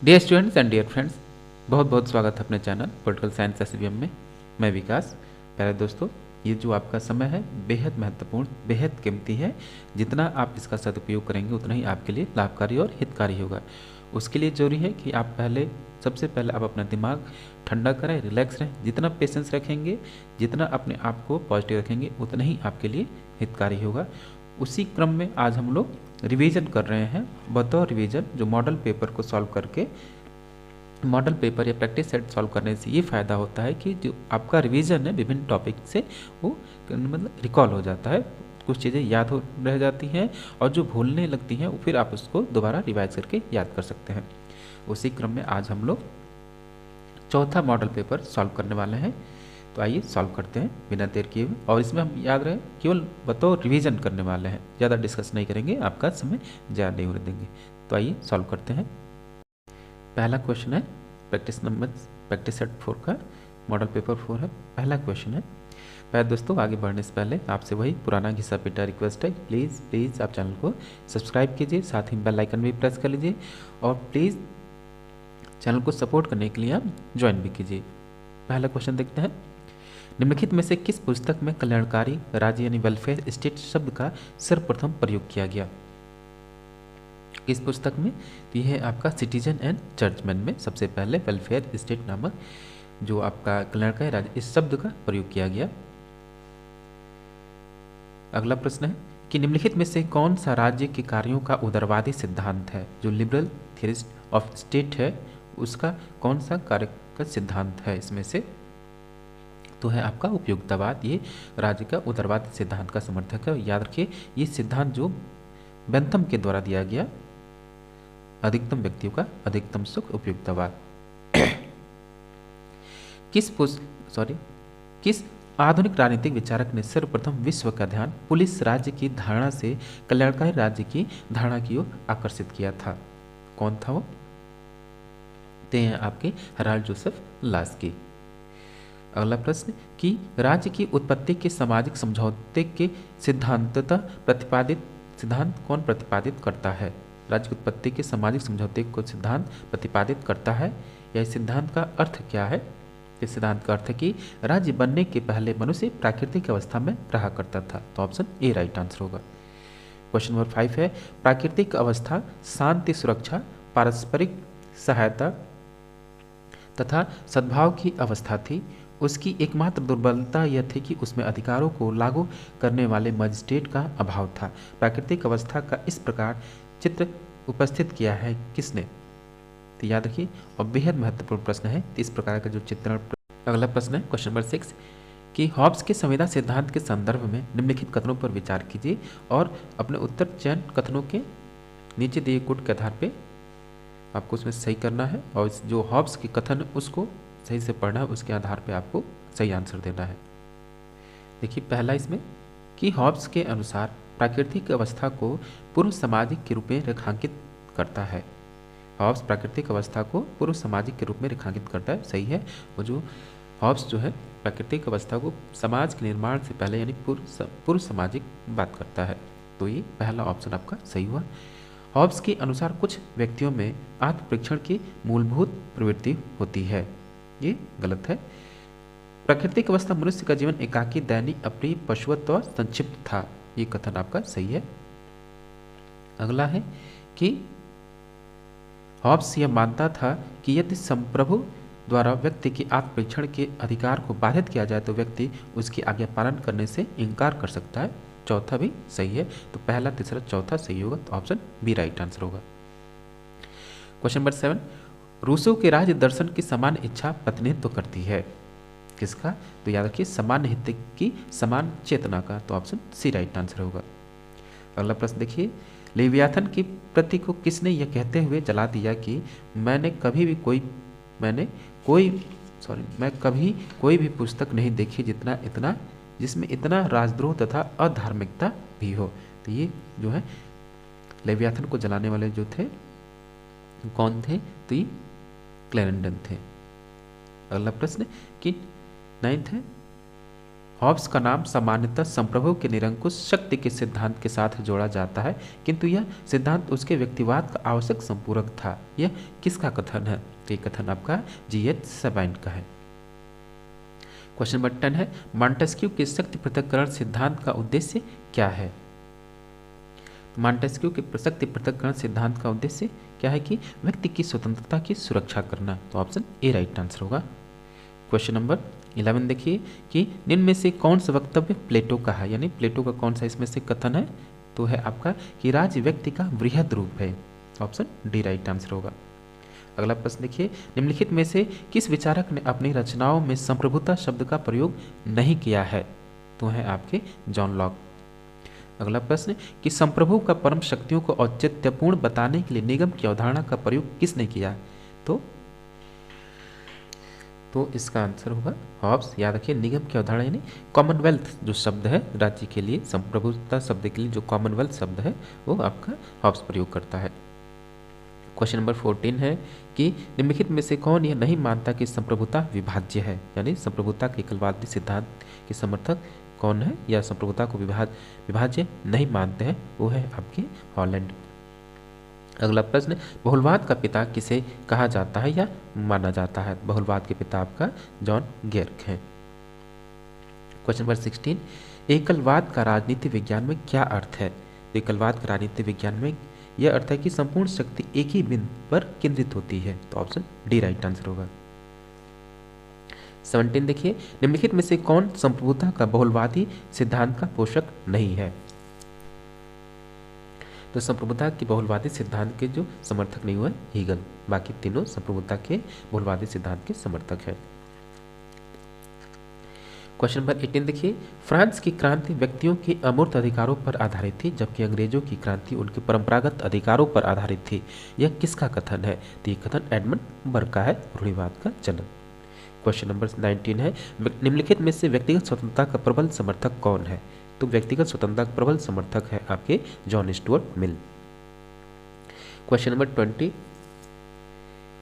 Dear students and dear friends, बहुत बहुत स्वागत है अपने चैनल पॉलिटिकल साइंस एसबीएम में। मैं विकास। प्यारे दोस्तों, ये जो आपका समय है बेहद महत्वपूर्ण, बेहद कीमती है। जितना आप इसका सदुपयोग करेंगे उतना ही आपके लिए लाभकारी और हितकारी होगा। उसके लिए जरूरी है कि आप सबसे पहले आप अपना दिमाग ठंडा करें, रिलैक्स रहें। जितना पेशेंस रखेंगे, जितना अपने आप को पॉजिटिव रखेंगे, उतना ही आपके लिए हितकारी होगा। उसी क्रम में आज हम लोग रिवीजन कर रहे हैं। बतौर रिवीजन जो मॉडल पेपर को सॉल्व करके, मॉडल पेपर या प्रैक्टिस सेट सॉल्व करने से ये फ़ायदा होता है कि जो आपका रिवीजन है विभिन्न टॉपिक से वो मतलब रिकॉल हो जाता है, कुछ चीज़ें याद हो रह जाती हैं और जो भूलने लगती हैं वो फिर आप उसको दोबारा रिवाइज करके याद कर सकते हैं। उसी क्रम में आज हम लोग चौथा मॉडल पेपर सॉल्व करने वाले हैं। तो आइए सॉल्व करते हैं बिना देर किए हुए। और इसमें हम याद रहे केवल बतौर रिवीजन करने वाले हैं, ज़्यादा डिस्कस नहीं करेंगे, आपका समय ज़्यादा नहीं होने देंगे। तो आइए सॉल्व करते हैं। पहला क्वेश्चन है प्रैक्टिस सेट 4 का मॉडल पेपर 4 है। पहला क्वेश्चन है। पहले दोस्तों, आगे बढ़ने से पहले आपसे वही पुराना घिसा पिटा रिक्वेस्ट है, प्लीज़ आप चैनल को सब्सक्राइब कीजिए, साथ ही बेल आइकन भी प्रेस कर लीजिए और प्लीज़ चैनल को सपोर्ट करने के लिए आप ज्वाइन भी कीजिए। पहला क्वेश्चन देखते हैं। निम्नलिखित में से किस पुस्तक में कल्याणकारी राज्य यानी वेलफेयर स्टेट शब्द का सर्वप्रथम प्रयोग किया गया? किस पुस्तक में? तो यह है आपका सिटीजन एंड चर्चमैन में सबसे पहले वेलफेयर स्टेट नामक जो आपका कल्याणकारी राज्य इस शब्द का प्रयोग किया गया। अगला प्रश्न है कि निम्नलिखित में से कौन सा राज्य के कार्यों का उदारवादी सिद्धांत है? जो लिबरल थियरिस्ट ऑफ स्टेट है उसका कौन सा कार्य का सिद्धांत है इसमें से? तो है आपका उपयोगितावाद। ये राज्य का उदारवादी सिद्धांत का समर्थक है। याद रखिए ये सिद्धांत जो बेंथम के द्वारा दिया गया, अधिकतम व्यक्तियों का अधिकतम सुख उपयोगितावाद। किस आधुनिक राजनीतिक विचारक ने सर्वप्रथम विश्व का ध्यान पुलिस राज्य की धारणा से कल्याणकारी राज्य की धारणा की ओर आकर्षित किया था? कौन था वो? ते हैं आपके हराल्ड जोसेफ लास्की। अगला प्रश्न कि राज्य की उत्पत्ति के सामाजिक समझौते के सिद्धांत कौन प्रतिपादित करता है? राज्य की उत्पत्ति के सामाजिक समझौते को सिद्धांत प्रतिपादित करता है या इस सिद्धांत का अर्थ क्या है? इस सिद्धांत का अर्थ है कि राज्य बनने के पहले मनुष्य प्राकृतिक अवस्था में रहा करता था। तो ऑप्शन ए राइट आंसर होगा। क्वेश्चन नंबर 5 है। प्राकृतिक अवस्था शांति, सुरक्षा, पारस्परिक सहायता तथा सद्भाव की अवस्था थी। उसकी एकमात्र दुर्बलता यह थी कि उसमें अधिकारों को लागू करने वाले मजिस्ट्रेट का अभाव था। प्राकृतिक अवस्था का इस प्रकार चित्र उपस्थित किया है किसने? तो याद रखिए और बेहद महत्वपूर्ण प्रश्न है। इस प्रकार का जो चित्रण। अगला प्रश्न है क्वेश्चन नंबर 6 कि हॉब्स के संविदा सिद्धांत के संदर्भ में निम्नलिखित कथनों पर विचार कीजिए और अपने उत्तर चयन कथनों के नीचे दिए कोड के आधार पर आपको उसमें सही करना है और जो हॉब्स के कथन उसको सही से पढ़ना है, उसके आधार पे आपको सही आंसर देना है। देखिए पहला इसमें कि हॉब्स के अनुसार प्राकृतिक अवस्था को पूर्व सामाजिक के रूप में रेखांकित करता है। हॉब्स प्राकृतिक अवस्था को पूर्व सामाजिक के रूप में रेखांकित करता है, सही है। वो जो हॉब्स जो है प्राकृतिक अवस्था को समाज के निर्माण से पहले यानी पूर्व सामाजिक बात करता है। तो ये पहला ऑप्शन आपका सही हुआ। हॉब्स के अनुसार कुछ व्यक्तियों में आत्मपरीक्षण की मूलभूत प्रवृत्ति होती है, ये गलत है। प्राकृतिक अवस्था मनुष्य का जीवन एकाकी, दैनिक, अप्रिय, पशुत्व और संक्षिप्त था, ये कथन आपका सही है। अगला है कि हॉब्स यह मानता था कि यदि संप्रभु द्वारा व्यक्ति के आत्मपरीक्षण के अधिकार को बाधित किया जाए तो व्यक्ति उसकी आज्ञा पालन करने से इनकार कर सकता है। चौथा भी सही है। तो पहला, तीसरा, चौथा सही होगा। तो ऑप्शन बी राइट आंसर होगा। क्वेश्चन नंबर 7 रूसो के राज्य दर्शन की समान इच्छा प्रतिनिधित्व करती है किसका? तो याद रखिए समान हित की समान चेतना का। तो ऑप्शन सी राइट आंसर होगा। अगला प्रश्न देखिए। लेवियाथन की प्रति को किसने यह कहते हुए जला दिया कि मैं कभी कोई भी पुस्तक नहीं देखी जिसमें इतना राजद्रोह तथा अधार्मिकता भी हो? तो ये जो है लेवियाथन को जलाने वाले जो थे कौन थे? तो ये क्लेरेंडन थे। अगला प्रश्न कि 9th है हॉब्स का नाम सामान्यतः संप्रभु के निरंकुश शक्ति के सिद्धांत के साथ जोड़ा जाता है, किंतु यह सिद्धांत उसके व्यक्तिवाद का आवश्यक संपूरक था। यह किसका कथन है? तो ये कथन आपका G.H. सबाइन का है। क्वेश्चन नंबर 10 है, मॉन्टेस्क्यू के शक्ति पृथक्करण सिद्धांत का उद्देश्य क्या है? मॉन्टेस्क्यू के शक्ति पृथक्करण सिद्धांत का उद्देश्य क्या है कि व्यक्ति की स्वतंत्रता की सुरक्षा करना। तो ऑप्शन ए राइट आंसर होगा। क्वेश्चन नंबर 11 देखिए कि निम्न में से कौन सा वक्तव्य प्लेटो का है, यानी प्लेटो का कौन सा इसमें से कथन है? तो है आपका कि राज्य व्यक्ति का वृहद रूप है। ऑप्शन डी राइट आंसर होगा। अगला प्रश्न देखिए, निम्नलिखित में से किस विचारक ने अपनी रचनाओं में संप्रभुता शब्द का प्रयोग नहीं किया है? तो है आपके जॉन लॉक। अगला प्रश्न कि संप्रभु का परम शक्तियों को औचित्यपूर्ण बताने के लिए निगम की अवधारणा का प्रयोग किसने किया? तो इसका आंसर होगा हॉब्स। याद रखिए, निगम की अवधारणा यानी कॉमनवेल्थ जो शब्द है राज्य के लिए, संप्रभुता शब्द के लिए जो कॉमनवेल्थ शब्द है वो आपका हॉब्स प्रयोग करता है। क्वेश्चन नंबर 14 है कि निम्नलिखित में से कौन यह नहीं मानता कि संप्रभुता विभाज्य है, यानी संप्रभुता के एकलवादी सिद्धांत के समर्थक कौन है या संप्रभुता को विभाज्य नहीं मानते हैं? वो है आपके हॉलैंड। अगला प्रश्न, बहुलवाद का पिता किसे कहा जाता है या माना जाता है? बहुलवाद के पिता आपका जॉन गेर्क है। क्वेश्चन नंबर 16, एकलवाद का राजनीति विज्ञान में क्या अर्थ है? एकलवाद का राजनीति विज्ञान में यह अर्थ है कि संपूर्ण शक्ति एक ही बिंदु पर केंद्रित होती है। तो ऑप्शन डी राइट आंसर होगा। 17 देखिए, निम्नलिखित में से कौन संप्रभुता का बहुलवादी सिद्धांत का पोषक नहीं है? तो संप्रभुता की बहुलवादी सिद्धांत के जो समर्थक नहीं हुए हीगल, बाकी तीनों संप्रभुता के बहुलवादी सिद्धांत के समर्थक है। क्वेश्चन नंबर 18 देखिए, फ्रांस की क्रांति व्यक्तियों के अमूर्त अधिकारों पर आधारित थी, जबकि अंग्रेजों की क्रांति उनके परंपरागत अधिकारों पर आधारित थी। यह किसका कथन है? तो ये कथन एडमंड बर्ग का है, रूढ़िवाद का जन्म। क्वेश्चन नंबर 19 है, निम्नलिखित में से व्यक्तिगत स्वतंत्रता का प्रबल समर्थक कौन है? तो व्यक्तिगत स्वतंत्रता का प्रबल समर्थक है आपके John Stuart Mill. Question number 20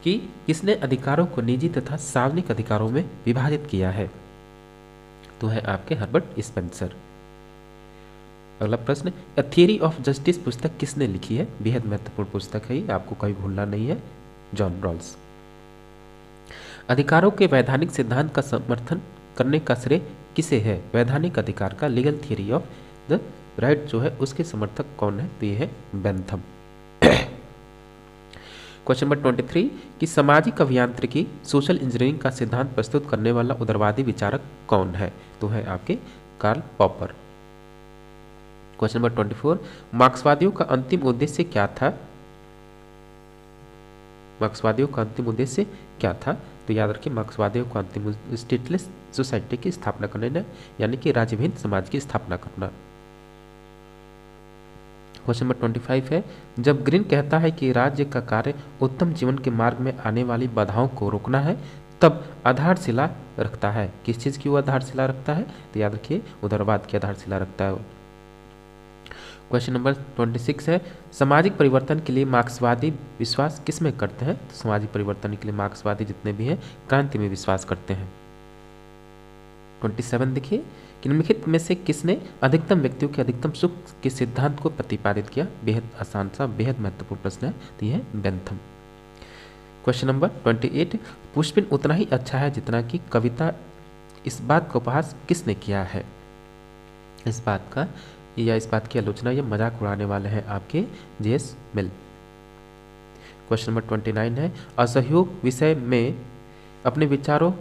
कि किसने अधिकारों को निजी तथा सार्वजनिक अधिकारों में विभाजित किया है? तो है आपके हर्बर्ट स्पेंसर। अगला प्रश्न, अ थियरी ऑफ जस्टिस पुस्तक किसने लिखी है? बेहद महत्वपूर्ण पुस्तक है, आपको कभी भूलना नहीं है, जॉन रॉल्स। अधिकारों के वैधानिक सिद्धांत का समर्थन करने का श्रेय किसे है? वैधानिक अधिकार का, legal theory of the right जो है उसके समर्थक कौन है? तो ये है बेंथम। क्वेश्चन नंबर 23 कि सामाजिक अभियांत्रिकी सोशल इंजीनियरिंग का सिद्धांत प्रस्तुत करने वाला उदारवादी विचारक कौन है? तो है आपके कार्ल पॉपर। क्वेश्चन नंबर 24 मार्क्सवादियों का अंतिम उद्देश्य क्या था? मार्क्सवादियों का अंतिम उद्देश्य क्या था? तो याद रखिए, मार्क्सवादियों का अंतिम स्टेटलेस सोसाइटी की स्थापना करना, यानी कि राज्यविहीन समाज की स्थापना करना। क्वेश्चन नंबर 25 है, जब ग्रीन कहता है कि राज्य का कार्य उत्तम जीवन के मार्ग में आने वाली बाधाओं को रोकना है, तब आधारशिला रखता है। किस चीज़ की वो आधारशिला रखता है? तो याद रखिए, उदारवाद की आधारशिला रखता है। क्वेश्चन नंबर 26 है, सामाजिक परिवर्तन के लिए मार्क्सवादी विश्वास किस में करते हैं? तो सामाजिक परिवर्तन के लिए मार्क्सवादी जितने भी हैं क्रांति में विश्वास करते हैं। 27 देखिए कि निम्नलिखित में से किसने अधिकतम व्यक्तियों के अधिकतम सुख के सिद्धांत को प्रतिपादित किया? बेहद आसान सा, बेहद महत्वपूर्ण प्रश्न है, तो यह है बेंथम। क्वेश्चन नंबर 28 पुष्पिन उतना ही अच्छा है जितना कि कविता, इस बात का उपहास किसने किया है? इस बात की आलोचना या मजाक उड़ाने वाले हैं आपके जेएस मिल। क्वेश्चन नंबर 29 है, असहयोग विषय में अपने विचारों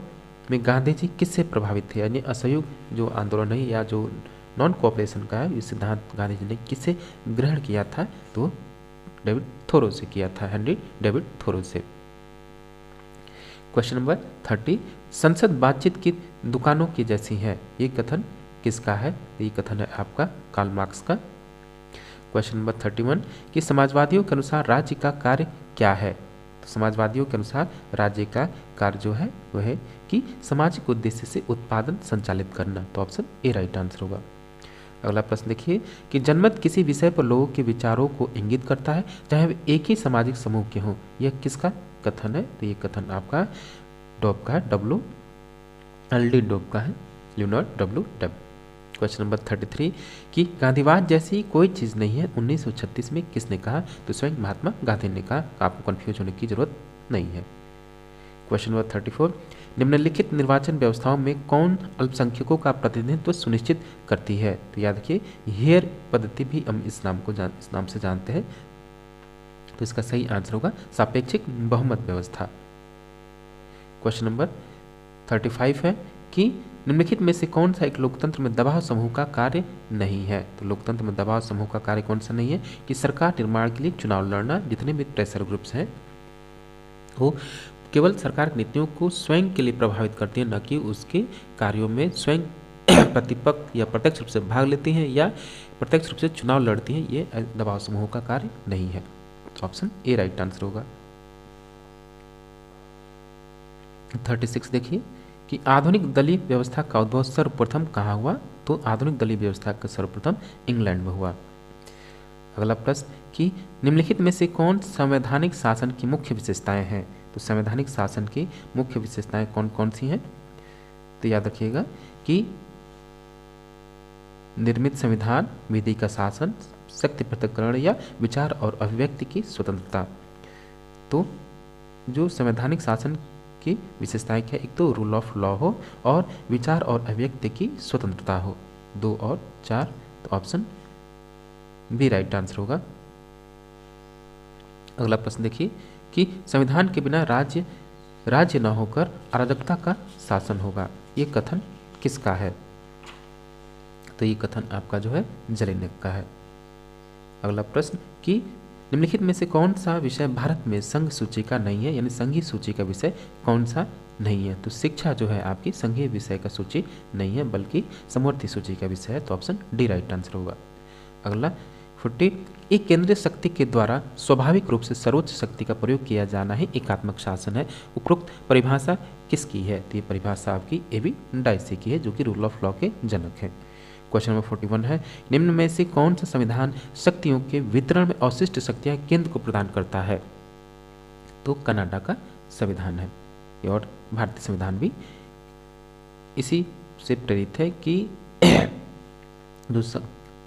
में गांधी जी किससे प्रभावित थे? यानी असहयोग जो आंदोलन है या जो नॉन कोऑपरेशन का है, ये सिद्धांत गांधी जी ने किससे ग्रहण किया था? तो डेविड थोरो से किया था, हेनरी डेविड थोरो से। क्वेश्चन नंबर 30 संसद बातचीत की दुकानों की जैसी है, ये कथन किसका है? ये कथन है आपका कार्ल मार्क्स का। क्वेश्चन नंबर 31 कि समाजवादियों के अनुसार राज्य का कार्य क्या है? तो समाजवादियों के अनुसार राज्य का कार्य जो है वह है कि सामाजिक उद्देश्य से उत्पादन संचालित करना। तो ऑप्शन ए राइट आंसर होगा। अगला प्रश्न देखिए कि जनमत किसी विषय पर लोगों के विचारों को इंगित करता है चाहे वे एक ही सामाजिक समूह के हों, यह किसका कथन है? तो ये कथन आपका डॉब का है, WLD डॉब का है, Leonard W dub. Question number 33 कि गांधीवाद जैसी कोई चीज़ नहीं है 1936 में किसने कहा? तो स्वयं महात्मा गांधी ने कहा। आपको कन्फ्यूज होने की जरूरत नहीं है। क्वेश्चन नंबर 34 निम्नलिखित निर्वाचन व्यवस्थाओं में कौन अल्पसंख्यकों का प्रतिनिधित्व सुनिश्चित करती है? तो याद रखिए हेयर पद्धति भी हम इस नाम से जानते हैं। तो इसका सही आंसर होगा सापेक्षिक बहुमत व्यवस्था। क्वेश्चन नंबर 35 है कि निम्नलिखित में से कौन सा एक लोकतंत्र में दबाव समूह का कार्य नहीं है? तो लोकतंत्र में दबाव समूह का कार्य कौन सा नहीं है? कि सरकार निर्माण के लिए चुनाव लड़ना, जितने भी प्रेशर ग्रुप्स हैं वो केवल सरकार की नीतियों को स्वयं के लिए प्रभावित करती है, न कि उसके कार्यों में स्वयं प्रतिपक्ष या प्रत्यक्ष रूप से भाग लेती हैं या प्रत्यक्ष रूप से चुनाव लड़ती हैं। ये दबाव समूह का कार्य नहीं है। तो ऑप्शन ए राइट आंसर होगा। 36 देखिए कि आधुनिक दलीय व्यवस्था का उद्भव सर्वप्रथम कहाँ हुआ? तो आधुनिक दलीय व्यवस्था का सर्वप्रथम इंग्लैंड में हुआ। अगला प्रश्न कि निम्नलिखित में से कौन संवैधानिक शासन की मुख्य विशेषताएं हैं? तो संवैधानिक शासन की मुख्य विशेषताएं कौन कौन सी हैं? तो याद रखिएगा कि निर्मित संविधान, विधि का शासन, शक्ति पृथक्करण या विचार और अभिव्यक्ति की स्वतंत्रता। तो जो संवैधानिक शासन की विशेषताएं क्या? एक तो रूल ऑफ लॉ हो और विचार और अभिव्यक्ति की स्वतंत्रता हो। 2 और 4, तो ऑप्शन बी राइट आंसर होगा। अगला प्रश्न देखिए कि संविधान के बिना राज्य न होकर अराजकता का शासन होगा। ये कथन किसका है? तो ये कथन आपका जो है जलेनेक का है। अगला प्रश्न कि निम्नलिखित में से कौन सा विषय भारत में संघ सूची का नहीं है? यानी संघीय सूची का विषय कौन सा नहीं है? तो शिक्षा जो है आपकी संघीय विषय का सूची नहीं है, बल्कि समवर्ती सूची का विषय है। तो ऑप्शन डी राइट आंसर होगा। अगला 40 एक केंद्रीय शक्ति के द्वारा स्वाभाविक रूप से सर्वोच्च शक्ति का प्रयोग किया जाना ही एकात्मक शासन है। उपरोक्त परिभाषा किसकी है? तो ये परिभाषा आपकी ए.बी. डाइसी की है, जो कि रूल ऑफ लॉ के जनक है। क्वेश्चन नंबर 41 है निम्न में से कौन सा संविधान शक्तियों के वितरण में अवशिष्ट शक्तियां केंद्र को प्रदान करता है? तो कनाडा का संविधान है। और भारतीय संविधान भी इसी से प्रेरित है कि जो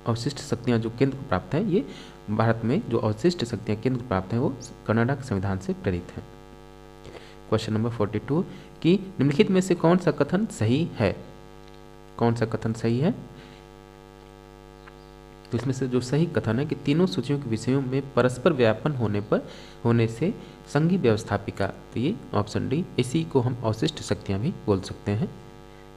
अवशिष्ट शक्तियां जो केंद्र को प्राप्त है, ये भारत में जो अवशिष्ट शक्तियां केंद्र को प्राप्त हैं वो कनाडा के संविधान से प्रेरित है। क्वेश्चन नंबर 42 कि निम्नलिखित में से कौन सा कथन सही है? कौन सा कथन सही है? तो इसमें से जो सही कथन है कि तीनों सूचियों के विषयों में परस्पर व्यापन होने से संघीय व्यवस्थापिका, तो ये ऑप्शन डी, इसी को हम अवशिष्ट शक्तियां भी बोल सकते हैं,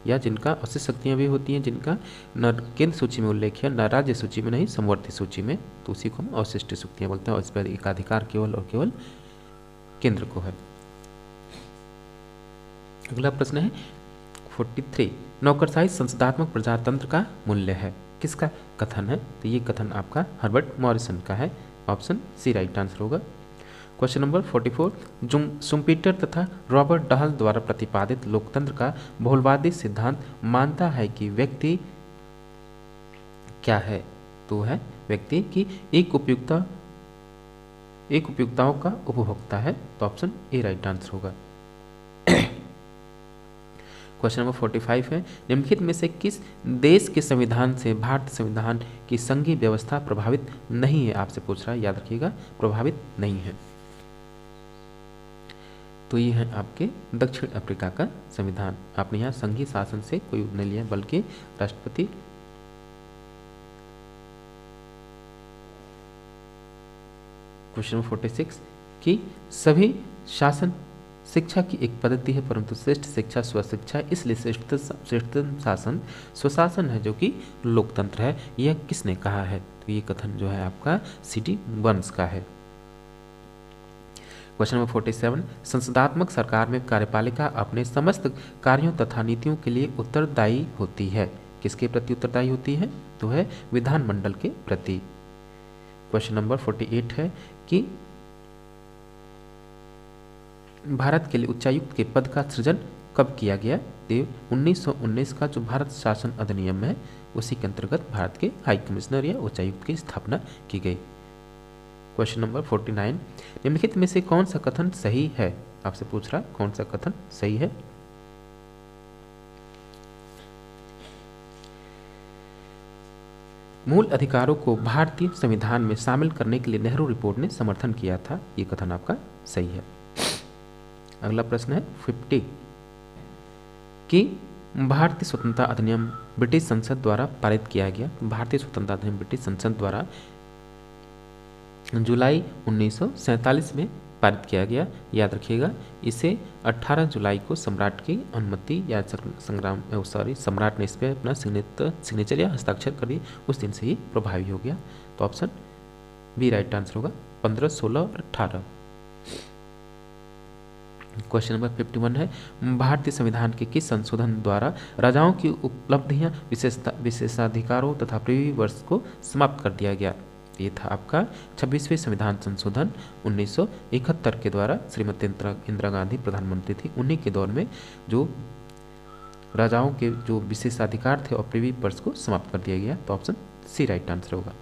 या जिनका अवशिष्ट शक्तियां भी होती हैं जिनका न केंद्र सूची में उल्लेख है, न राज्य सूची में, नहीं समवर्ती सूची में, तो उसी को हम अवशिष्ट शक्तियां बोलते हैं। और इस पर एकाधिकार केवल और केवल केंद्र को है। अगला प्रश्न है 43 नौकरशाही संसदात्मक प्रजातंत्र का मूल्य है। किसका कथन है? तो ये कथन आपका हर्बर्ट मॉरिसन का है। ऑप्शन सी राइट आंसर होगा। क्वेश्चन नंबर 44 शुम्पीटर तथा रॉबर्ट डहल द्वारा प्रतिपादित लोकतंत्र का बहुलवादी सिद्धांत मानता है कि व्यक्ति क्या है? तो है व्यक्ति की एक उपयुक्ताओं का उपभोक्ता है। तो ऑप्शन ए राइट आंसर होगा। क्वेश्चन नंबर 45 है निम्नलिखित में से किस देश के संविधान से भारतीय संविधान की संघीय व्यवस्था प्रभावित नहीं है? आपसे पूछ रहा है, याद रखिएगा प्रभावित नहीं है। तो ये है आपके दक्षिण अफ्रीका का संविधान। आपने यहाँ संघीय शासन से कोई नहीं लिया, बल्कि राष्ट्रपति क्वेश्चन नंबर 46 कि सभी शासन शिक्षा की एक पद्धति है, परंतु श्रेष्ठ शिक्षा स्वशिक्षा, इसलिए श्रेष्ठ शासन स्वशासन है, जो कि लोकतंत्र है। यह किसने कहा है? तो ये कथन जो है आपका C.D. बर्न्स का है। क्वेश्चन नंबर 47 संसदात्मक सरकार में कार्यपालिका अपने समस्त कार्यों तथा नीतियों के लिए उत्तरदायी होती है। किसके प्रति उत्तरदायी होती है? तो है विधानमंडल के प्रति। क्वेश्चन नंबर 48 है कि भारत के लिए उच्चायुक्त के पद का सृजन कब किया गया? 1919 का जो भारत शासन अधिनियम है उसी के अंतर्गत भारत के हाई कमिश्नर या उच्चायुक्त की स्थापना की गई। क्वेश्चन नंबर 49 निम्नलिखित में से कौन सा कथन सही है? आपसे पूछ रहा कौन सा कथन सही है? मूल अधिकारों को भारतीय संविधान में शामिल करने के लिए नेहरू रिपोर्ट ने समर्थन किया था। ये कथन आपका सही है। अगला प्रश्न है 50 कि भारतीय स्वतंत्रता अधिनियम ब्रिटिश संसद द्वारा पारित किया गया। भारतीय स्वतंत्रता अधिनियम ब्रिटिश संसद द्वारा जुलाई 1947 में पारित किया गया। याद रखिएगा, इसे 18 जुलाई को सम्राट की अनुमति या सम्राट ने इस पर अपना सिग्नेचर या हस्ताक्षर कर दिए, उस दिन से ही प्रभावी हो गया। तो ऑप्शन बी राइट आंसर होगा, 15, 16 और 18। क्वेश्चन नंबर 51 है, भारतीय संविधान के किस संशोधन द्वारा राजाओं की उपलब्धियां, विशेषाधिकारों तथा प्रीविवर्ष को समाप्त कर दिया गया। ये था आपका 26वें संविधान संशोधन 1971 के द्वारा। श्रीमती इंदिरा गांधी प्रधानमंत्री थी, उन्हीं के दौर में जो राजाओं के जो विशेषाधिकार थे और प्रीवी वर्ष को समाप्त कर दिया गया। तो ऑप्शन सी राइट आंसर होगा।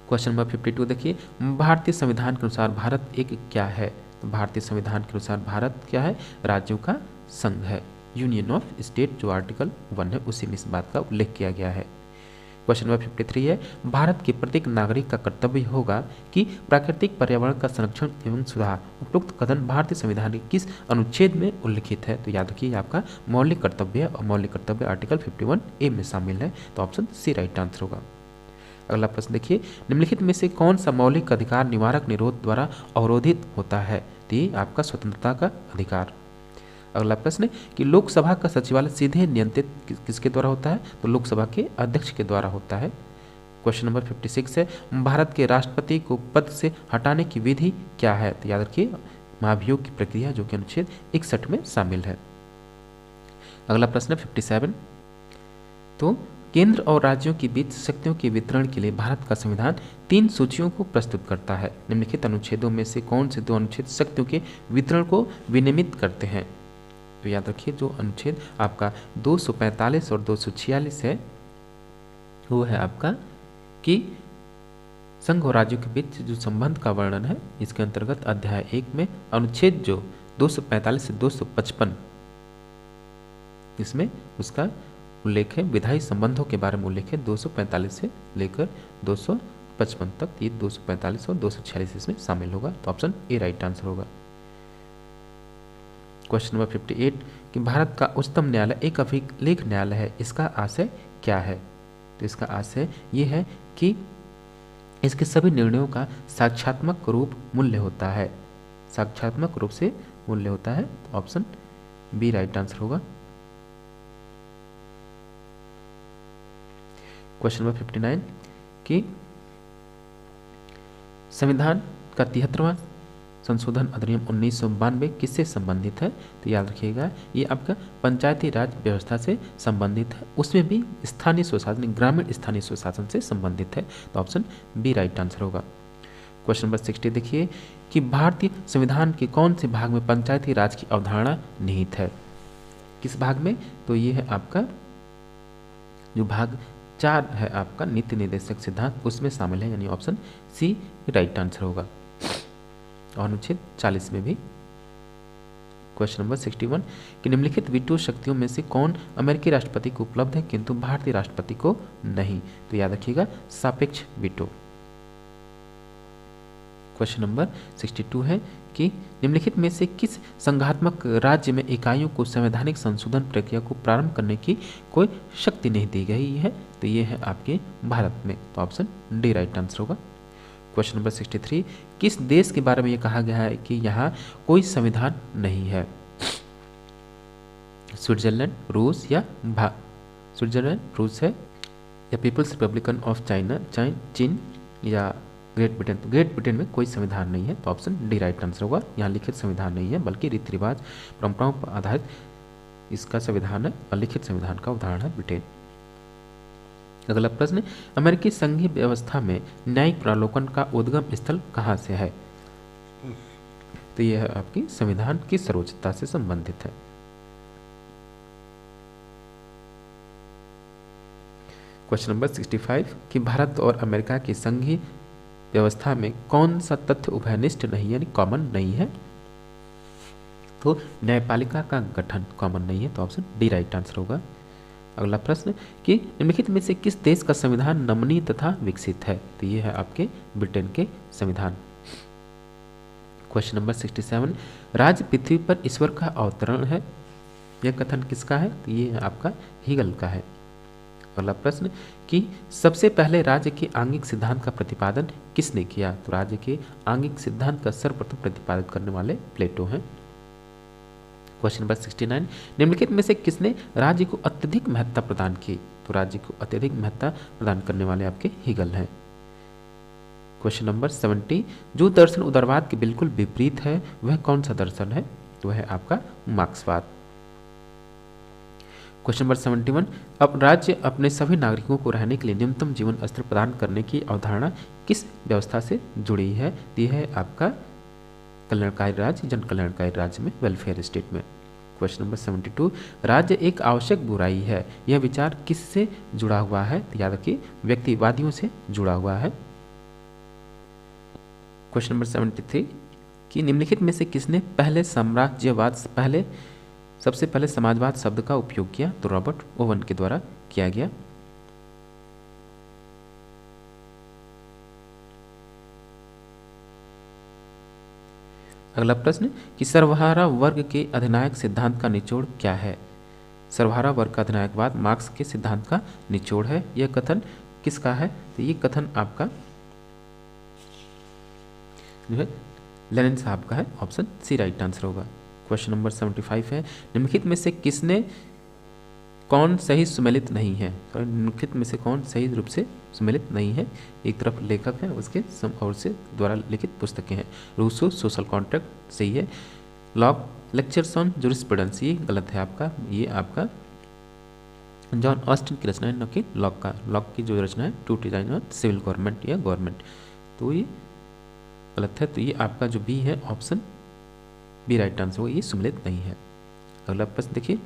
क्वेश्चन नंबर 52 देखिए, भारतीय संविधान के अनुसार भारत एक क्या है। तो भारतीय संविधान के अनुसार भारत क्या है, राज्यों का संघ है, यूनियन ऑफ स्टेट। जो आर्टिकल 1 है उसी में इस बात का उल्लेख किया गया है। क्वेश्चन नंबर 53 है, भारत के प्रत्येक नागरिक का कर्तव्य होगा कि प्राकृतिक पर्यावरण का संरक्षण एवं सुधार। उपरोक्त कथन भारतीय संविधान के किस अनुच्छेद में उल्लिखित है। तो याद रखिए आपका मौलिक कर्तव्य है और मौलिक कर्तव्य आर्टिकल 51A में शामिल है। तो ऑप्शन सी राइट आंसर होगा। अगला प्रश्न देखिए, निम्नलिखित में से कौन सा मौलिक अधिकार निवारक निरोध द्वारा अवरोधित होता है। तो ये आपका स्वतंत्रता का अधिकार। अगला प्रश्न है कि लोकसभा का सचिवालय सीधे नियंत्रित किसके द्वारा होता है। तो लोकसभा के अध्यक्ष के द्वारा होता है। क्वेश्चन नंबर 56 है, भारत के राष्ट्रपति को पद से हटाने की विधि क्या है। तो याद रखिए महाभियोग की प्रक्रिया, जो कि अनुच्छेद 61 में शामिल है। अगला प्रश्न है 57, तो केंद्र और राज्यों के बीच शक्तियों के वितरण के लिए भारत का संविधान 3 सूचियों को प्रस्तुत करता है। निम्नलिखित अनुच्छेदों में से कौन से 2 अनुच्छेद शक्तियों के वितरण को विनियमित करते हैं। तो याद रखिए जो अनुच्छेद आपका 245 और 246 है वो है आपका कि संघ और राज्यों के बीच जो संबंध का वर्णन है। इसके अंतर्गत अध्याय 1 में अनुच्छेद जो 245 से 255 इसमें उसका उल्लेख है, विधायी संबंधों के बारे में उल्लेख है। 245 से लेकर 255 तक, ये 245 और 246 इसमें शामिल होगा। तो ऑप्शन ए राइट आंसर होगा। क्वेश्चन नंबर 58 कि भारत का उच्चतम न्यायालय एक अभिलेख न्यायालय है, इसका आशय क्या है। तो इसका आशय ये है कि इसके सभी निर्णयों का साक्ष्यात्मक रूप मूल्य होता है, साक्ष्यात्मक रूप से मूल्य होता है। तो ऑप्शन बी राइट आंसर होगा। क्वेश्चन नंबर 59 कि संविधान का 73वां संशोधन अधिनियम 1992 किससे संबंधित है। तो याद रखिएगा ये आपका पंचायती राज व्यवस्था से संबंधित है, उसमें भी स्थानीय स्वशासन, ग्रामीण स्थानीय स्वशासन से संबंधित है। तो ऑप्शन बी राइट आंसर होगा। क्वेश्चन नंबर 60 देखिए कि भारतीय संविधान के कौन से भाग में पंचायती राज की अवधारणा निहित है। किस भाग में। तो ये है आपका जो भाग 4 है आपका नीति निर्देशक सिद्धांत, उसमें शामिल है, यानी ऑप्शन सी राइट आंसर होगा। और अनुच्छेद 40 में भी। क्वेश्चन नंबर 61 कि निम्नलिखित वीटो शक्तियों में से कौन अमेरिकी राष्ट्रपति को उपलब्ध है किंतु भारतीय राष्ट्रपति को नहीं। तो याद रखिएगा सापेक्ष वीटो। क्वेश्चन नंबर 62 है कि निम्नलिखित में से किस संघात्मक राज्य में इकाइयों को संवैधानिक संशोधन प्रक्रिया को प्रारंभ करने की कोई शक्ति नहीं दी गई है। तो ये है आपके भारत में। तो ऑप्शन डी राइट आंसर होगा। क्वेश्चन नंबर 63 किस देश के बारे में यह कहा गया है कि यहाँ कोई संविधान नहीं है। स्विट्जरलैंड, रूस या स्विट्जरलैंड, रूस है, या पीपल्स रिपब्लिकन ऑफ चाइना, चीन या ग्रेट ब्रिटेन। तो ग्रेट ब्रिटेन में कोई संविधान नहीं है। तो ऑप्शन डी राइट आंसर होगा। यहाँ लिखित संविधान नहीं है बल्कि रीति रिवाज परंपराओं पर आधारित इसका संविधान है और लिखित संविधान का उदाहरण है ब्रिटेन। अगला प्रश्न, अमेरिकी संघीय व्यवस्था में न्यायिक प्रावलोकन का उद्गम स्थल कहाँ से है। तो यह आपकी संविधान की सर्वोच्चता से संबंधित है। क्वेश्चन नंबर 65 कि भारत और अमेरिका की संघीय व्यवस्था में कौन सा तथ्य उभयनिष्ठ नहीं यानी कॉमन नहीं है। तो न्यायपालिका का गठन कॉमन नहीं है। तो ऑप्शन डी राइट आंसर होगा। अगला प्रश्न कि निम्नलिखित में से किस देश का संविधान नमनीय तथा विकसित है? तो ये है आपके ब्रिटेन के संविधान। क्वेश्चन नंबर 67, राज्य पृथ्वी पर ईश्वर का अवतरण है, यह कथन किसका है? तो ये है आपका हीगल का है। अगला प्रश्न कि सबसे पहले राज्य के आंगिक सिद्धांत का प्रतिपादन किसने किया? तो राज्य के आंगिक सिद्धांत का सर्वप्रथम प्रतिपादित करने वाले प्लेटो हैं। क्वेश्चन नंबर 69, निम्नलिखित में से किसने राज्य को अत्यधिक महत्ता प्रदान की? तो राज्य को अत्यधिक महत्ता प्रदान करने वाले आपके हीगल हैं। क्वेश्चन नंबर 70, जो दर्शन उदारवाद के बिल्कुल विपरीत है वह कौन सा दर्शन है? तो है आपका मार्क्सवाद। क्वेश्चन नंबर 71, अब राज्य अपने सभी नागरिकों को रहने के लिए न्यूनतम जीवन स्तर प्रदान करने की अवधारणा किस व्यवस्था से जुड़ी है? यह है आपका कल्याणकारी राज्य, जन कल्याणकारी राज्य में, वेलफेयर स्टेट में। क्वेश्चन नंबर 72, राज्य एक आवश्यक बुराई है, यह विचार किससे जुड़ा हुआ है? तो याद रखिए व्यक्तिवादियों से जुड़ा हुआ है। क्वेश्चन नंबर 73, कि निम्नलिखित में से किसने सबसे पहले समाजवाद शब्द का उपयोग किया? तो रॉबर्ट ओवन के द्वारा किया गया। अगला प्रश्न कि सर्वहारा वर्ग के अधिनायक सिद्धांत का निचोड़ क्या है? सर्वहारा वर्ग का अधिनायकवाद मार्क्स के सिद्धांत का निचोड़ है। यह कथन किसका है? तो ये कथन आपका जो है लेनिन साहब का है। ऑप्शन सी राइट आंसर होगा। क्वेश्चन नंबर 75 है, निम्नलिखित में से कौन सही सुमेलित नहीं है? तो निम्नलिखित में से कौन सही रूप से सुमेलित नहीं है? एक तरफ लेखक है, उसके और से द्वारा लिखित पुस्तकें हैं। रूसो सोशल कॉन्ट्रैक्ट सही है। लॉक लेक्चर्स ऑन जूरिस्प्रूडेंस ये गलत है आपका। ये आपका जॉन ऑस्टिन की रचना है, न कि लॉक का। लॉक की जो रचना है to design on civil government या गवर्नमेंट, तो ये गलत है। तो ये आपका जो बी है ऑप्शन बी राइट आंसर होगा, ये सुमेलित नहीं है। अगला प्रश्न देखिए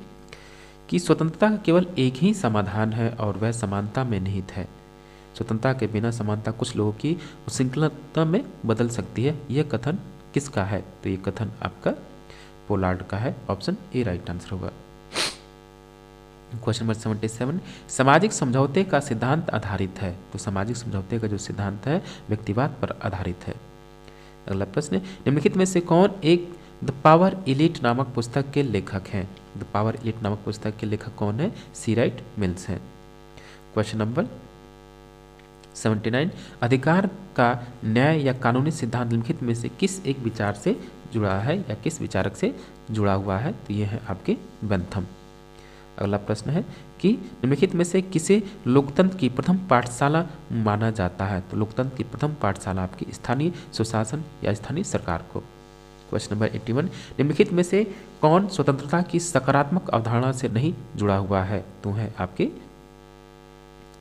कि स्वतंत्रता का केवल एक ही समाधान है और वह समानता में निहित है। स्वतंत्रता के बिना समानता कुछ लोगों की उच्छृंखलता में बदल सकती है। यह कथन किसका है? तो ये कथन आपका पोलार्ड का है। ऑप्शन ए राइट आंसर होगा। क्वेश्चन नंबर 77, सामाजिक समझौते का सिद्धांत आधारित है। तो सामाजिक समझौते का जो सिद्धांत है व्यक्तिवाद पर आधारित है। अगला प्रश्न, निम्नलिखित में से कौन एक द पावर एलीट नामक पुस्तक के लेखक हैं? द पावर एलीट नामक पुस्तक के लेखक कौन है? सी राइट मिल्स हैं। क्वेश्चन नंबर 79, अधिकार का न्याय या कानूनी सिद्धांत निम्नलिखित में से किस एक विचार से जुड़ा है या किस विचारक से जुड़ा हुआ है? तो ये है आपके बेंथम। अगला प्रश्न है कि निम्नलिखित में से किसे लोकतंत्र की प्रथम पाठशाला माना जाता है? तो लोकतंत्र की प्रथम पाठशाला आपकी स्थानीय सुशासन या स्थानीय सरकार को। क्वेश्चन नंबर 81, निम्नलिखित में से कौन स्वतंत्रता की सकारात्मक अवधारणा से नहीं जुड़ा हुआ है? तो है आपके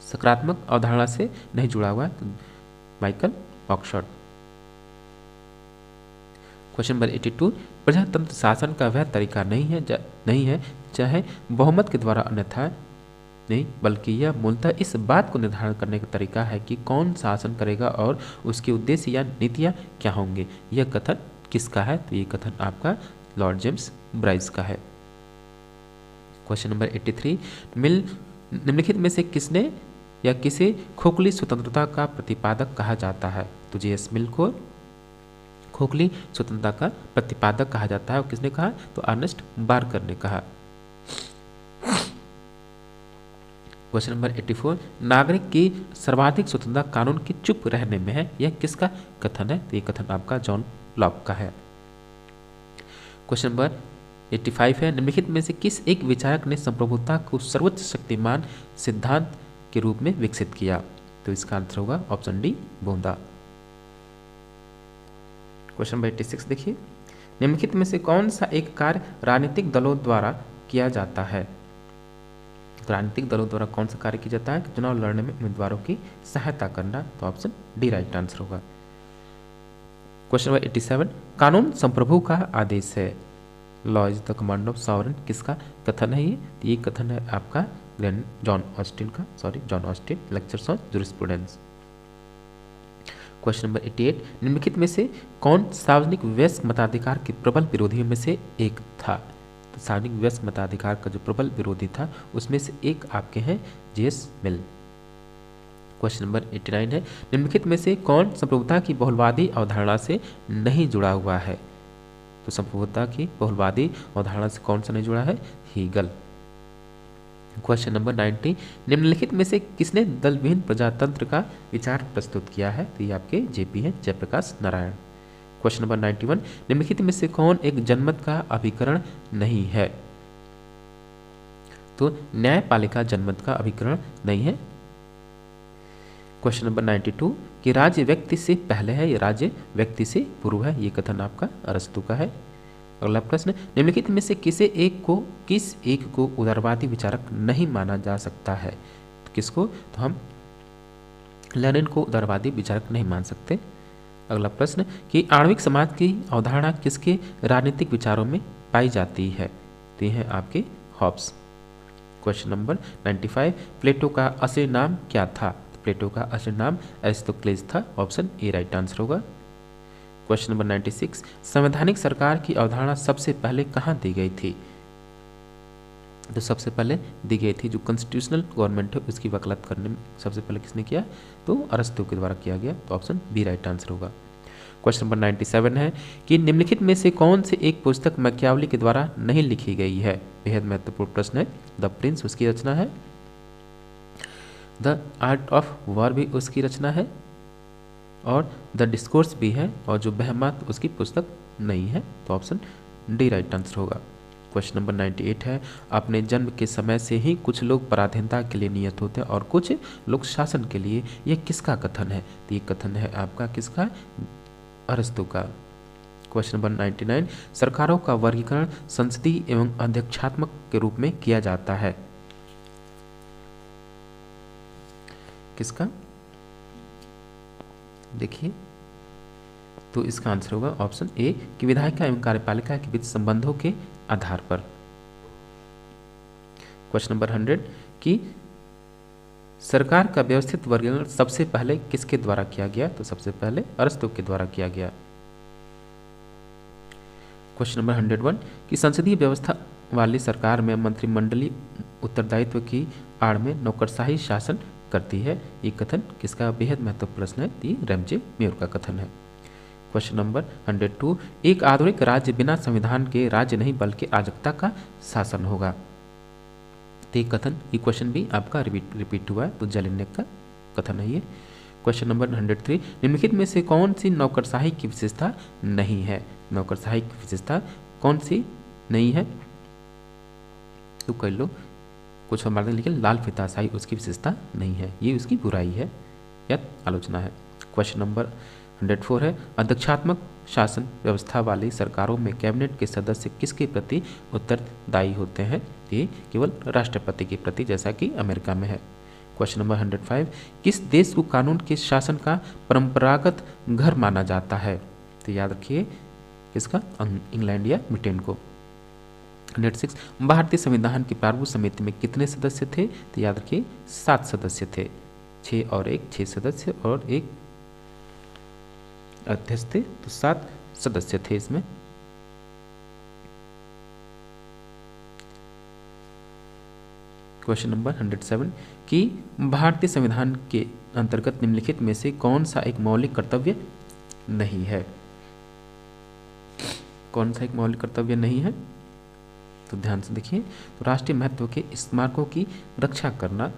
सकारात्मक अवधारणा से नहीं जुड़ा हुआ है तो माइकल ऑक्सफोर्ड। क्वेश्चन नंबर 82, प्रजातंत्र शासन का वह तरीका नहीं है चाहे बहुमत के द्वारा अन्यथा नहीं, बल्कि यह मूलतः इस बात को निर्धारण करने का तरीका है कि कौन शासन करेगा और उसके उद्देश्य या नीतियाँ क्या होंगे। यह कथन किसका है? तो ये कथन आपका लॉर्ड जेम्स ब्राइस का है। क्वेश्चन नंबर 83, निम्नलिखित में से किसने या किसे खोखली स्वतंत्रता का प्रतिपादक कहा जाता है? तो जे.एस. मिल को खोखली स्वतंत्रता का प्रतिपादक कहा जाता है। और किसने कहा? तो अर्नेस्ट बार्कर ने कहा। क्वेश्चन नंबर 84, नागरिक की सर्वाधिक स्वतंत्रता कानून के चुप रहने में है। यह किसका कथन है? तो ये कथन आपका जॉन लॉक का है। क्वेश्चन नंबर 85 है, निम्नलिखित में से किस एक विचारक ने संप्रभुता को सर्वोच्च शक्तिमान सिद्धांत के रूप में विकसित किया? तो इसका आंसर होगा ऑप्शन डी बोंदा। क्वेश्चन नंबर 86 देखिए, निम्नलिखित में से कौन सा एक कार्य राजनीतिक दलों द्वारा किया जाता है? राजनीतिक दलों द्वारा कौन सा कार्य किया जाता है? चुनाव लड़ने में उम्मीदवारों की सहायता करना। तो ऑप्शन डी राइट आंसर होगा। क्वेश्चन नंबर 87, कानून संप्रभु का आदेश है। Law is the command of sovereign किसका कथन है? ये कथन है आपका John Austin lectures on jurisprudence. Question number 88, निम्नलिखित में से कौन सार्वजनिक वयस्क मताधिकार के प्रबल विरोधियों में से एक था? तो सार्वजनिक व्यस्क मताधिकार का जो प्रबल विरोधी था उसमें से एक आपके हैं जेएस मिल। क्वेश्चन नंबर 89 है, निम्नलिखित में से कौन संप्रभुता की बहुलवादी अवधारणा से नहीं जुड़ा हुआ है? तो संप्रभुता की बहुलवादी अवधारणा से कौन सा नहीं जुड़ा है? हीगल। क्वेश्चन नंबर 90, निम्नलिखित में से किसने दलविहीन प्रजातंत्र का विचार प्रस्तुत किया है? तो ये आपके जेपी हैं, जयप्रकाश नारायण। क्वेश्चन नंबर 91, निम्नलिखित में से कौन एक जनमत का अभिकरण नहीं है? तो न्यायपालिका जनमत का अभिकरण नहीं है। क्वेश्चन नंबर 92, कि राज्य व्यक्ति से पहले है या राज्य व्यक्ति से पूर्व है? ये कथन आपका अरस्तु का है। अगला प्रश्न, निम्नलिखित में से किस एक को उदारवादी विचारक नहीं माना जा सकता है? तो किसको? तो हम लेनिन को उदारवादी विचारक नहीं मान सकते। अगला प्रश्न, कि आणविक समाज की अवधारणा किसके राजनीतिक विचारों में पाई जाती है? तो ये हैं आपके हॉब्स। क्वेश्चन नंबर 95, प्लेटो का असली नाम क्या था? प्लेटो का असली नाम एरिस्टोक्लेस था। ऑप्शन ए राइट आंसर होगा। क्वेश्चन नंबर 96, संवैधानिक सरकार की अवधारणा सबसे पहले कहाँ दी गई थी? तो सबसे पहले दी गई थी जो कॉन्स्टिट्यूशनल गवर्नमेंट है उसकी वकालत करने में सबसे पहले किसने किया? तो अरस्तु के द्वारा किया गया। तो ऑप्शन बी राइट आंसर होगा। क्वेश्चन नंबर 97 है कि निम्नलिखित में से कौन से एक पुस्तक मैकियावली के द्वारा नहीं लिखी गई है? बेहद महत्वपूर्ण प्रश्न है। द प्रिंस उसकी रचना है, द आर्ट ऑफ वॉर भी उसकी रचना है, और द डिस्कोर्स भी है, और जो बहमात उसकी पुस्तक नहीं है। तो ऑप्शन डी राइट आंसर होगा। क्वेश्चन नंबर 98 है, अपने जन्म के समय से ही कुछ लोग पराधीनता के लिए नियत होते हैं और कुछ लोग शासन के लिए। यह किसका कथन है? तो ये कथन है आपका किसका? अरस्तु का। क्वेश्चन नंबर 99, सरकारों का वर्गीकरण संसदीय एवं अध्यक्षात्मक के रूप में किया जाता है। किसका? देखिए, तो इसका आंसर होगा ऑप्शन ए कि विधायिका एवं कार्यपालिका के बीच संबंधों के आधार पर। क्वेश्चन नंबर 100, कि सरकार का व्यवस्थित वर्गीकरण सबसे पहले किसके द्वारा किया गया? तो सबसे पहले अरस्तु के द्वारा किया गया। क्वेश्चन नंबर 101, कि संसदीय व्यवस्था वाली सरकार में मंत्रिमंडलीय उत्तरदायित्व की आड़ में नौकरशाही शासन करती है। ये कथन किसका? बेहद महत्वपूर्ण प्रश्न है। ये रैमजे मेयर का कथन है। क्वेश्चन नंबर 102, एक आधुनिक राज्य बिना संविधान के राज्य नहीं बल्कि अराजकता का शासन होगा। तो ये कथन, ये क्वेश्चन भी आपका रिपीट हुआ है, तो जलिन्नेक का कथन है ये। क्वेश्चन नंबर 103, निम्नलिखित में से कौन सी नौकरशाही की विशेषता नहीं है? नौकरशाही की विशेषता कौन सी नहीं है? तो कह लो कुछ हमारे, लेकिन लाल फीताशाही उसकी विशेषता नहीं है, ये उसकी बुराई है या आलोचना है। क्वेश्चन नंबर 104 है, अध्यक्षात्मक शासन व्यवस्था वाली सरकारों में कैबिनेट के सदस्य किसके प्रति उत्तरदायी होते हैं? ये केवल राष्ट्रपति के प्रति, जैसा कि अमेरिका में है। क्वेश्चन नंबर 105, किस देश को कानून के शासन का परंपरागत घर माना जाता है? तो याद रखिए किसका? इंग्लैंड या ब्रिटेन को। 106, भारतीय संविधान की प्रारूप समिति में कितने सदस्य थे? तो याद रखिए 7 सदस्य थे। 6 और 1, 6 सदस्य और 1 अध्यक्ष थे, तो 7 सदस्य थे इसमें। क्वेश्चन नंबर 107, कि भारतीय संविधान के अंतर्गत निम्नलिखित में से कौन सा एक मौलिक कर्तव्य नहीं है? कौन सा एक मौलिक कर्तव्य नहीं है? तो ध्यान से देखिए, तो राष्ट्रीय महत्व के स्मारकों की रक्षा करना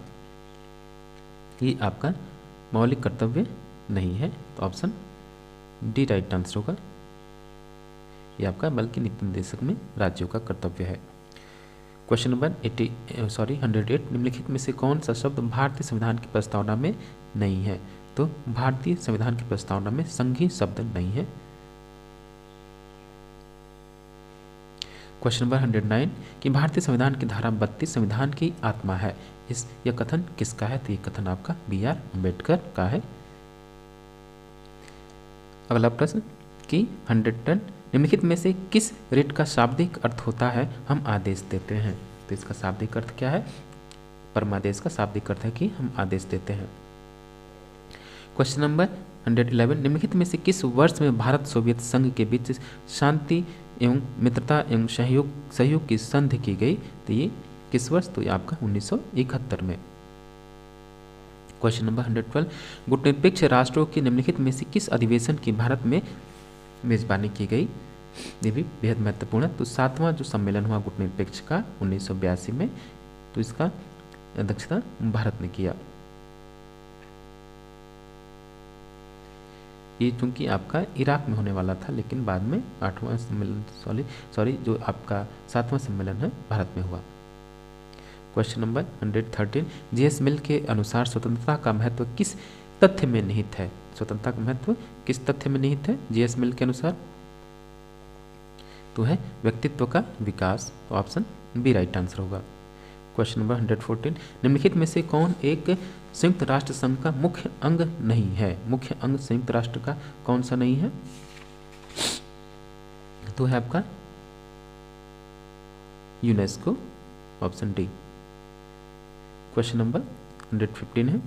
ये आपका मौलिक कर्तव्य नहीं है। तो ऑप्शन डी राइट आंसर होगा। ये आपका बल्कि नीति निर्देशक में राज्यों का कर्तव्य है। क्वेश्चन नंबर 108, निम्नलिखित में से कौन सा शब्द भारतीय संविधान की प्रस्तावना में नहीं है? तो भारतीय संविधान की प्रस्तावना में संघीय शब्द नहीं है। क्वेश्चन नंबर 109, कि भारतीय संविधान की धारा 32 संविधान की आत्मा है। यह कथन किसका है? तो ये कथन आपका B.R. अम्बेडकर का है। अगला प्रश्न, कि 110, निम्नलिखित में से किस रिट का शाब्दिक अर्थ होता है हम आदेश देते हैं? तो इसका शाब्दिक अर्थ क्या है? परमादेश का शाब्दिक अर्थ है कि हम आदेश देते हैं। क्वेश्चन नंबर 111, निम्नलिखित में से किस वर्ष में भारत सोवियत संघ के बीच शांति एवं मित्रता एवं सहयोग की संधि की गई। तो ये किस वर्ष? तो ये आपका 1971 में। क्वेश्चन नंबर 112, गुटनिरपेक्ष राष्ट्रों के निम्नलिखित में से किस अधिवेशन की भारत में मेजबानी की गई? ये भी बेहद महत्वपूर्ण है। तो 7वां जो सम्मेलन हुआ गुटनिरपेक्ष का 1982 में, तो इसका अध्यक्षता भारत ने किया। ये चूंकि आपका इराक में होने वाला था, लेकिन बाद में 8वां सम्मेलन जो आपका 7वां सम्मेलन है भारत में हुआ। क्वेश्चन नंबर 113, जीएस मिल के अनुसार स्वतंत्रता का महत्व किस तथ्य में निहित है? स्वतंत्रता का महत्व किस तथ्य में निहित है जीएस मिल के अनुसार? तो है व्यक्तित्व का विकास। तो ऑप्शन बी राइट आंसर होगा। क्वेश्चन नंबर 114, निम्नलिखित में से कौन एक संयुक्त राष्ट्र संघ का मुख्य अंग नहीं है? मुख्य अंग संयुक्त राष्ट्र का कौन सा नहीं है? तो है आपका UNESCO, option D. Question number 115 है,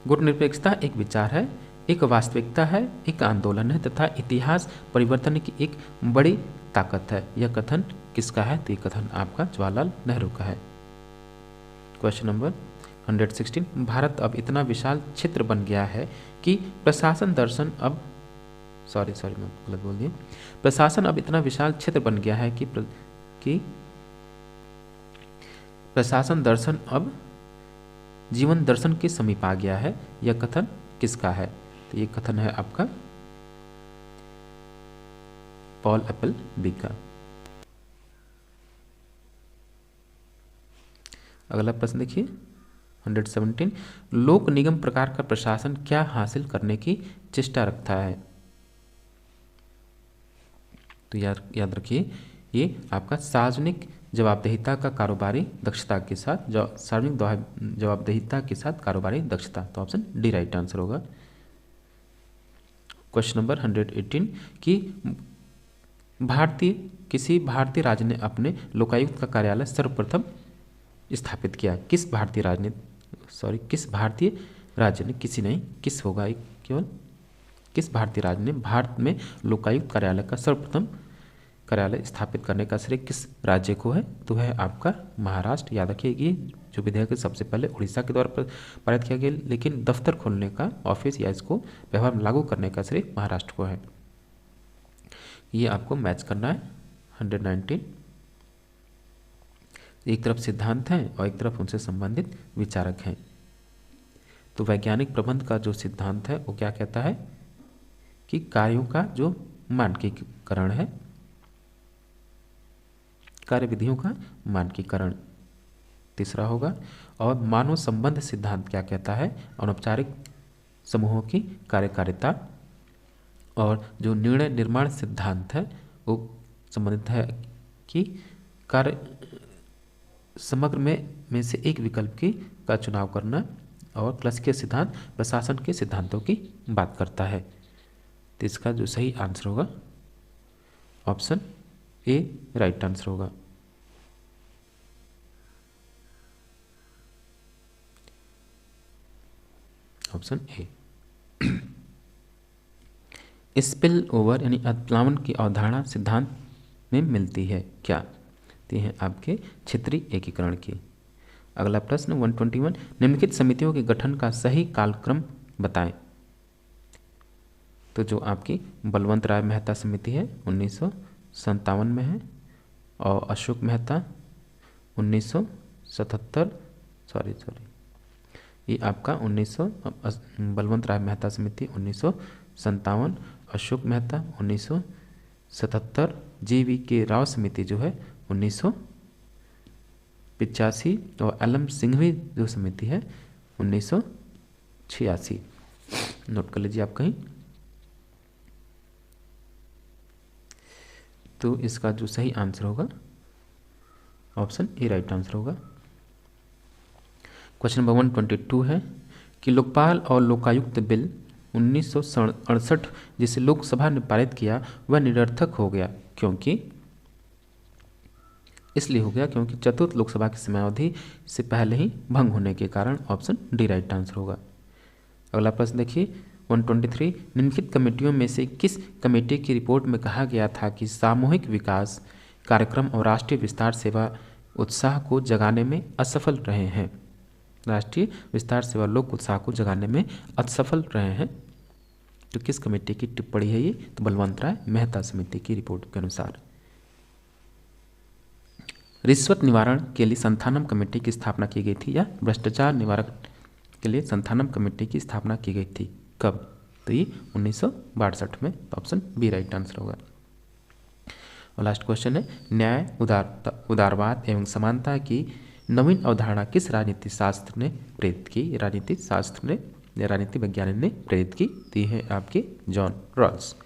गुटनिरपेक्षता एक विचार है, एक वास्तविकता है, एक आंदोलन है तथा इतिहास परिवर्तन की एक बड़ी ताकत है। यह कथन किसका है? तो ये कथन आपका जवाहरलाल नेहरू का है। क्वेश्चन नंबर 116, भारत अब इतना विशाल क्षेत्र बन गया है कि प्रशासन दर्शन अब मैं गलत बोल दिया। प्रशासन अब इतना विशाल क्षेत्र बन गया है कि प्रशासन दर्शन अब जीवन दर्शन के समीप आ गया है। यह कथन किसका है? तो ये कथन है आपका पॉल एप्पल बी का। अगला प्रश्न देखिए 117, लोक निगम प्रकार का प्रशासन क्या हासिल करने की चेष्टा रखता है? तो याद रखिए, ये आपका सार्वजनिक जवाबदेहिता का कारोबारी दक्षता के साथ, सार्वजनिक जवाबदेहिता के साथ कारोबारी दक्षता। तो ऑप्शन डी राइट आंसर होगा। क्वेश्चन नंबर 118, कि किसी भारतीय राज्य ने अपने लोकायुक्त का कार्यालय सर्वप्रथम स्थापित किया? किस भारतीय राज्य ने, किसी नहीं, किस होगा केवल, किस भारतीय राज्य ने भारत में लोकायुक्त कार्यालय का सर्वप्रथम कार्यालय स्थापित करने का श्रेय किस राज्य को है? तो है आपका महाराष्ट्र। याद रखिए, ये जो विधेयक है सबसे पहले उड़ीसा के द्वारा पारित किया गया, लेकिन दफ्तर खोलने का, ऑफिस या इसको व्यवहार में लागू करने का श्रेय महाराष्ट्र को है। ये आपको मैच करना है 119। एक तरफ सिद्धांत हैं और एक तरफ उनसे संबंधित विचारक हैं। तो वैज्ञानिक प्रबंध का जो सिद्धांत है वो क्या कहता है कि कार्यों का जो मानकीकरण है, कार्य विधियों का मानकीकरण तीसरा होगा। और मानव संबंध सिद्धांत क्या कहता है? अनौपचारिक समूहों की कार्यकारिता। और जो निर्णय निर्माण सिद्धांत है वो संबंधित है कि कार्य समग्र में से एक विकल्प का चुनाव करना। और क्लासिकल सिद्धांत प्रशासन के सिद्धांतों की बात करता है। तो इसका जो सही आंसर होगा ऑप्शन ए राइट आंसर होगा। Option A. स्पिल ओवर यानी अतिप्लावन की अवधारणा सिद्धांत में मिलती है क्या? तो हैं आपके क्षेत्रीय एकीकरण की। अगला प्रश्न 121, निम्नलिखित समितियों के गठन का सही कालक्रम बताएं। तो जो आपकी बलवंत राय मेहता समिति है 1957 में है, और अशोक मेहता 1977 ये आपका बलवंत राय मेहता समिति 1957, अशोक मेहता 1977, जी.वी. के राव समिति जो है 1985, और एल.एम. सिंघवी जो समिति है 1986। नोट कर लीजिए आप कहीं। तो इसका जो सही आंसर होगा ऑप्शन ए राइट आंसर होगा। क्वेश्चन नंबर 122 है कि लोकपाल और लोकायुक्त बिल 1968 जिसे लोकसभा ने पारित किया वह निरर्थक हो गया क्योंकि चतुर्थ लोकसभा की समयावधि से पहले ही भंग होने के कारण। ऑप्शन डी राइट आंसर होगा। अगला प्रश्न देखिए 123 निम्नलिखित कमेटियों में से किस कमेटी की रिपोर्ट में कहा गया था कि सामूहिक विकास कार्यक्रम और राष्ट्रीय विस्तार सेवा उत्साह को जगाने में असफल रहे हैं? राष्ट्रीय विस्तार सेवा लोक उत्साह को जगाने में असफल रहे हैं। तो किस कमेटी की टिप्पणी है ये? तो बलवंत राय मेहता समिति की रिपोर्ट के अनुसार। रिश्वत निवारण के लिए संथानम कमेटी की स्थापना की गई थी, या भ्रष्टाचार निवारण के लिए संथानम कमेटी की स्थापना की गई थी? कब? तो ये 1962 में। तो ऑप्शन बी राइट आंसर होगा। और लास्ट क्वेश्चन है, न्याय, उदारवाद एवं समानता की नवीन अवधारणा किस राजनीति शास्त्र ने प्रेरित की? राजनीति शास्त्र ने, राजनीति विज्ञान ने प्रेरित की। दी है आपके जॉन रॉल्स।